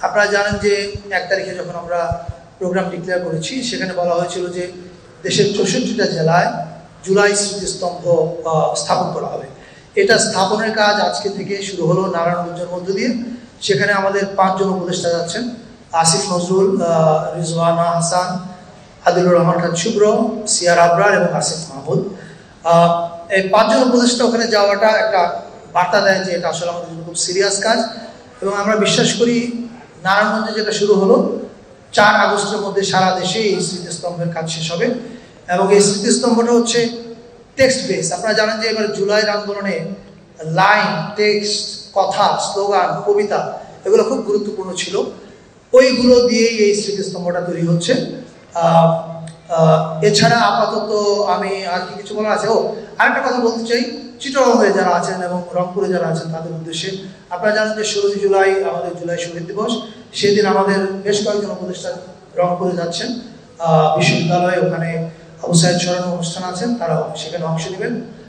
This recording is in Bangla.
আপনারা জানেন যে 1 তারিখে যখন আমরা প্রোগ্রাম ডিক্লেয়ার করেছি, সেখানে বলা হয়েছিল যে দেশের 64টা জেলায় জুলাই স্মৃতিস্তম্ভ স্থাপন করা হবে। এটা স্থাপনের কাজ আজকে থেকে শুরু হলো নারায়ণগঞ্জের মধ্য দিয়ে। সেখানে আমাদের 5 জন উপদেষ্টা যাচ্ছেন: আসিফ নজরুল, রিজওয়ানা হাসান, আদিলুর রহমান খান শুভ্র, সিয়ার আবরার এবং আসিফ মাহমুদ। এই 5 জন উপদেষ্টা ওখানে যাওয়াটা একটা বার্তা দেয় যে এটা আসলে আমাদের জন্য খুব সিরিয়াস কাজ, এবং আমরা বিশ্বাস করি নারায়ণগঞ্জে যেটা শুরু হলো 4 আগস্টের মধ্যে সারা দেশে এই স্মৃতিস্তম্ভের কাজ শেষ হবে। এবং এই স্মৃতিস্তম্ভটা হচ্ছে টেক্সট বেস। আপনারা জানেন যে এবার জুলাইয়ের আন্দোলনে লাইন, টেক্সট, কথা, স্লোগান, কবিতা এগুলো খুব গুরুত্বপূর্ণ ছিল। ওইগুলো দিয়েই এই স্মৃতিস্তম্ভটা তৈরি হচ্ছে। এছাড়া আপাতত আমি আর কি কিছু বলার আছে? আরেকটা কথা বলতে চাই, চিটাগংয়ে যারা আছেন এবং রংপুরে যারা আছেন তাদের উদ্দেশ্যে। আপনারা জানেন যে 16 জুলাই আমাদের জুলাই শহীদ দিবস। সেদিন আমাদের বেশ কয়েকজন উপদেষ্টা রংপুরে যাচ্ছেন বিশ্ববিদ্যালয়ে। ওখানে আবু সাইদ স্মরণ অনুষ্ঠান আছেন, তারা সেখানে অংশ নেবেন।